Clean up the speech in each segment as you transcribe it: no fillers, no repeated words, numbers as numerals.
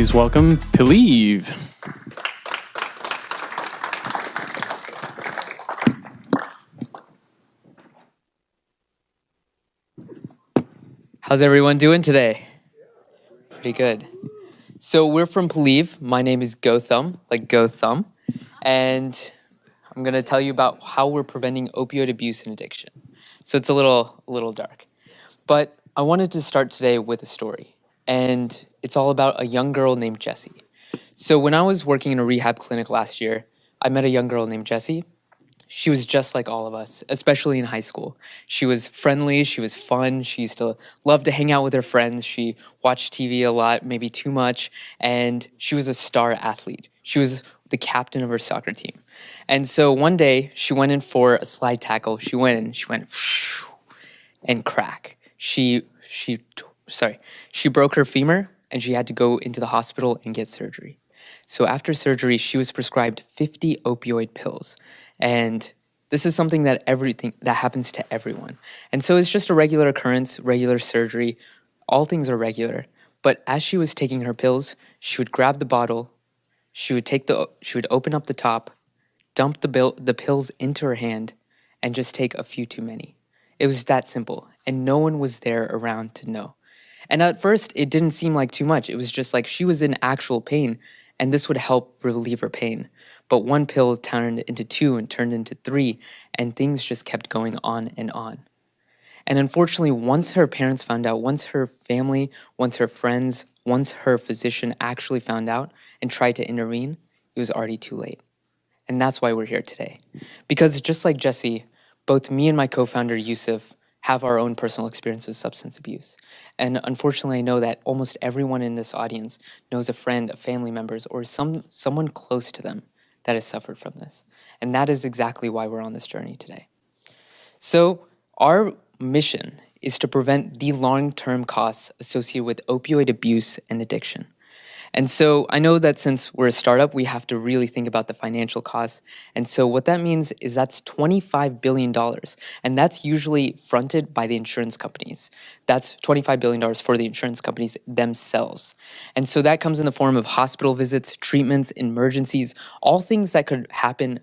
Please welcome Pilleve. How's everyone doing today? Pretty good. So we're from Pilleve. My name is Gautam, like Gautam, and I'm gonna tell you about how we're preventing opioid abuse and addiction. So it's a little dark, but I wanted to start today with a story, and it's all about a young girl named Jessie. So when I was working in a rehab clinic last year, I met a young girl named Jessie. She was just like all of us, especially in high school. She was friendly, she was fun, she used to love to hang out with her friends. She watched TV a lot, maybe too much, and she was a star athlete. She was the captain of her soccer team. And so one day, she went in for a slide tackle. She went and crack. She broke her femur and she had to go into the hospital and get surgery. So after surgery, she was prescribed 50 opioid pills. And this is something that happens to everyone. And so it's just a regular occurrence, regular surgery. All things are regular. But as she was taking her pills, she would grab the bottle, she would open up the top, dump the pills into her hand, and just take a few too many. It was that simple, and no one was there around to know. And at first, it didn't seem like too much. It was just like she was in actual pain, and this would help relieve her pain. But one pill turned into two and turned into three, and things just kept going on and on. And unfortunately, once her parents found out, once her family, once her friends, once her physician actually found out and tried to intervene, it was already too late. And that's why we're here today. Because just like Jessie, both me and my co-founder, Yusuf, have our own personal experience with substance abuse. And unfortunately, I know that almost everyone in this audience knows a friend, a family members, or someone close to them that has suffered from this. And that is exactly why we're on this journey today. So our mission is to prevent the long-term costs associated with opioid abuse and addiction. And so I know that since we're a startup, we have to really think about the financial costs. And so what that means is that's $25 billion. And that's usually fronted by the insurance companies. That's $25 billion for the insurance companies themselves. And so that comes in the form of hospital visits, treatments, emergencies, all things that could happen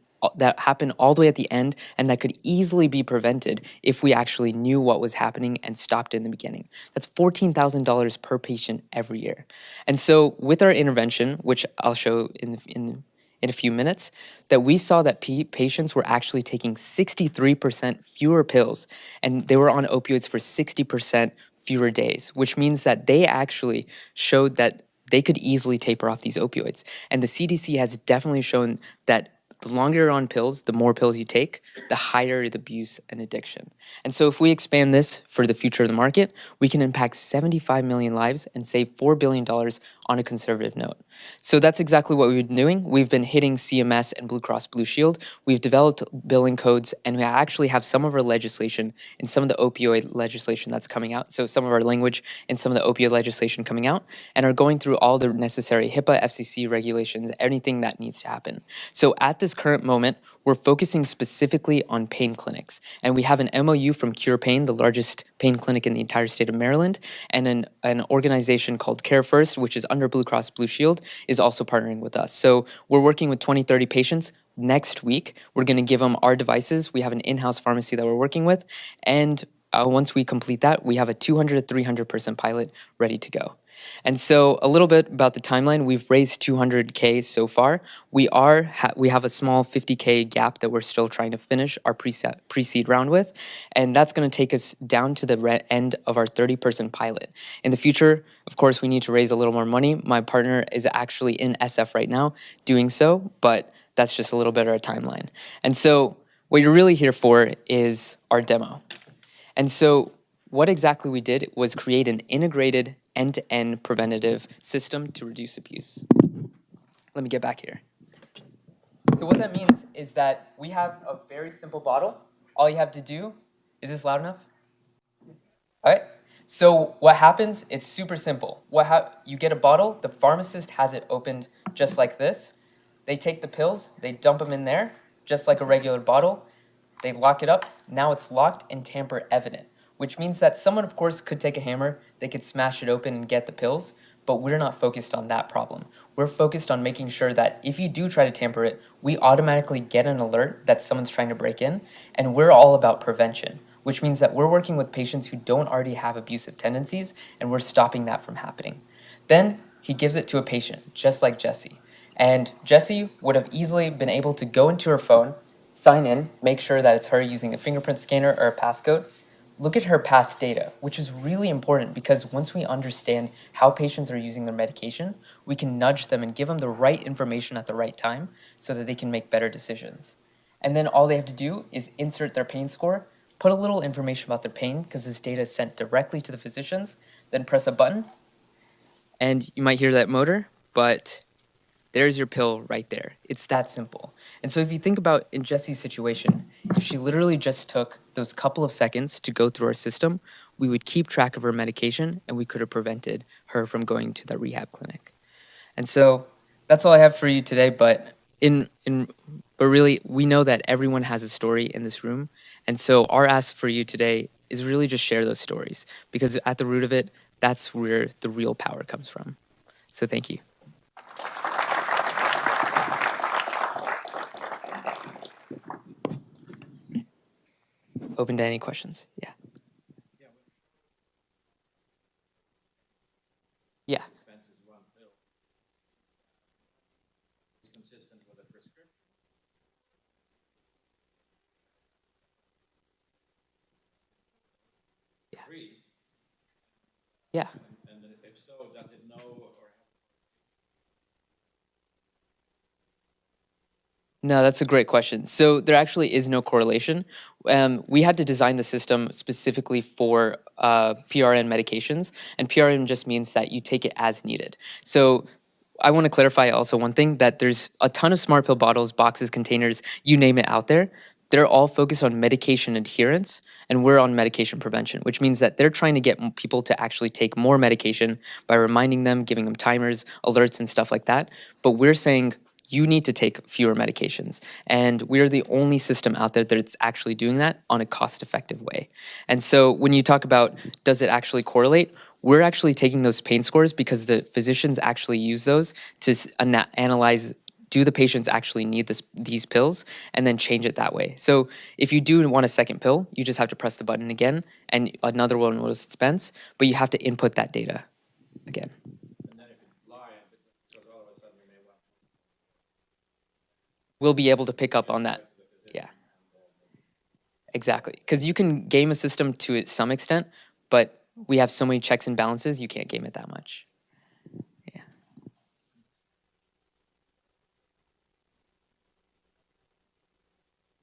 all the way at the end and that could easily be prevented if we actually knew what was happening and stopped in the beginning. That's $14,000 per patient every year. And so with our intervention, which I'll show in a few minutes, that we saw that patients were actually taking 63% fewer pills and they were on opioids for 60% fewer days, which means that they actually showed that they could easily taper off these opioids. And the CDC has definitely shown that the longer you're on pills, the more pills you take, the higher the abuse and addiction. And so if we expand this for the future of the market, we can impact 75 million lives and save $4 billion on a conservative note. So that's exactly what we've been doing. We've been hitting CMS and Blue Cross Blue Shield. We've developed billing codes, and we actually have some of our legislation and some of the opioid legislation that's coming out. So some of our language and some of the opioid legislation coming out, and are going through all the necessary HIPAA, FCC regulations, anything that needs to happen. So at this current moment, we're focusing specifically on pain clinics. And we have an MOU from Cure Pain, the largest pain clinic in the entire state of Maryland, and an organization called Care First, which is under Blue Cross Blue Shield, is also partnering with us. So we're working with 20, 30 patients. Next week, we're going to give them our devices. We have an in-house pharmacy that we're working with. And once we complete that, we have a 200 to 300 person pilot ready to go. And so a little bit about the timeline. We've raised $200K so far. We have a small $50K gap that we're still trying to finish our pre-seed round with. And that's going to take us down to the end of our 30-person pilot. In the future, of course, we need to raise a little more money. My partner is actually in SF right now doing so, but that's just a little bit of a timeline. And so what you're really here for is our demo. And so what exactly we did was create an integrated end-to-end preventative system to reduce abuse. Let me get back here. So what that means is that we have a very simple bottle. All you have to do, is this loud enough? All right. So what happens, it's super simple. You get a bottle, the pharmacist has it opened just like this. They take the pills, they dump them in there, just like a regular bottle. They lock it up. Now it's locked and tamper evident, which means that someone, of course, could take a hammer, they could smash it open and get the pills, but we're not focused on that problem. We're focused on making sure that if you do try to tamper it, we automatically get an alert that someone's trying to break in, and we're all about prevention, which means that we're working with patients who don't already have abusive tendencies, and we're stopping that from happening. Then he gives it to a patient, just like Jesse. And Jesse would have easily been able to go into her phone, sign in, make sure that it's her using a fingerprint scanner or a passcode, look at her past data, which is really important because once we understand how patients are using their medication, we can nudge them and give them the right information at the right time so that they can make better decisions. And then all they have to do is insert their pain score, put a little information about their pain because this data is sent directly to the physicians, then press a button, and you might hear that motor, but there's your pill right there. It's that simple. And so if you think about in Jessie's situation, if she literally just took those couple of seconds to go through our system, we would keep track of her medication and we could have prevented her from going to the rehab clinic. And so that's all I have for you today, but but really we know that everyone has a story in this room. And so our ask for you today is really just share those stories because at the root of it, that's where the real power comes from. So thank you. Open to any questions. Yeah. Yeah. Yeah. Yeah. No, that's a great question. So there actually is no correlation. We had to design the system specifically for PRN medications, and PRN just means that you take it as needed. So I want to clarify also one thing that there's a ton of smart pill bottles, boxes, containers, you name it out there. They're all focused on medication adherence, and we're on medication prevention, which means that they're trying to get people to actually take more medication by reminding them, giving them timers, alerts, and stuff like that. But we're saying you need to take fewer medications. And we're the only system out there that's actually doing that on a cost-effective way. And so when you talk about does it actually correlate, we're actually taking those pain scores because the physicians actually use those to analyze, do the patients actually need these pills, and then change it that way. So if you do want a second pill, you just have to press the button again, and another one will dispense, but you have to input that data again. We'll be able to pick up on that. Yeah, exactly. Because you can game a system to some extent, but we have so many checks and balances, you can't game it that much. Yeah.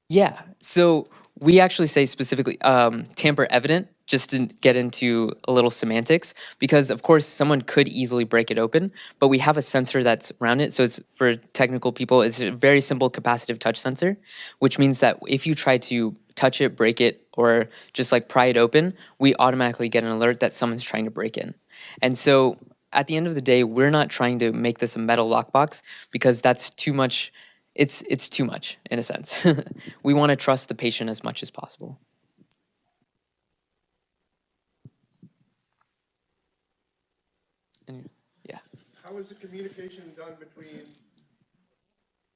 Yeah. So we actually say specifically tamper evident, just to get into a little semantics, because of course someone could easily break it open, but we have a sensor that's around it. So it's for technical people, it's a very simple capacitive touch sensor, which means that if you try to touch it, break it, or just like pry it open, we automatically get an alert that someone's trying to break in. And so at the end of the day, we're not trying to make this a metal lockbox because that's too much. It's too much in a sense. We want to trust the patient as much as possible. Yeah. How is the communication done between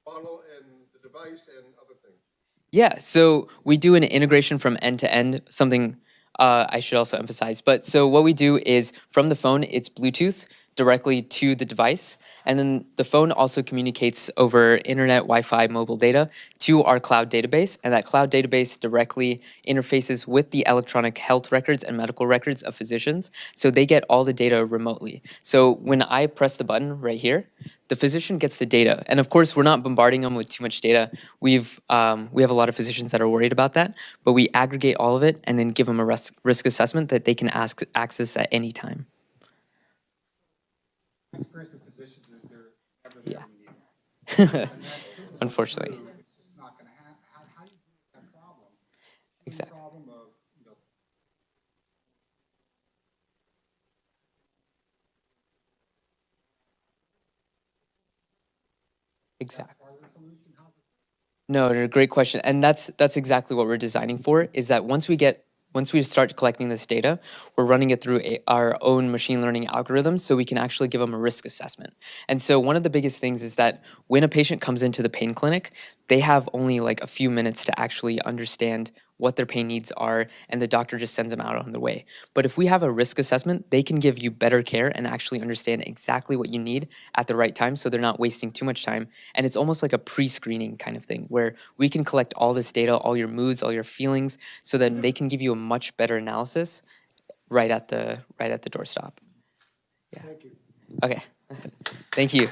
bottle and the device and other things? Yeah, so we do an integration from end to end, something I should also emphasize. But so what we do is from the phone, it's Bluetooth directly to the device. And then the phone also communicates over internet, Wi-Fi, mobile data to our cloud database. And that cloud database directly interfaces with the electronic health records and medical records of physicians. So they get all the data remotely. So when I press the button right here, the physician gets the data. And of course, we're not bombarding them with too much data. We have a lot of physicians that are worried about that, but we aggregate all of it and then give them a risk assessment that they can access at any time. Experience with physicians is they're never there Yeah. when you need them. Unfortunately. It's just not going to happen. How do you deal with that problem? Exactly. The problem of, Exactly. part of the solution? How's it? No, great question. And that's exactly what we're designing for, is that once we get once we start collecting this data, we're running it through our own machine learning algorithms so we can actually give them a risk assessment. And so one of the biggest things is that when a patient comes into the pain clinic, they have only like a few minutes to actually understand what their pain needs are, and the doctor just sends them out on their way. But if we have a risk assessment, they can give you better care and actually understand exactly what you need at the right time so they're not wasting too much time. And it's almost like a pre-screening kind of thing where we can collect all this data, all your moods, all your feelings, so that they can give you a much better analysis right at the doorstop. Thank you. Okay. Thank you.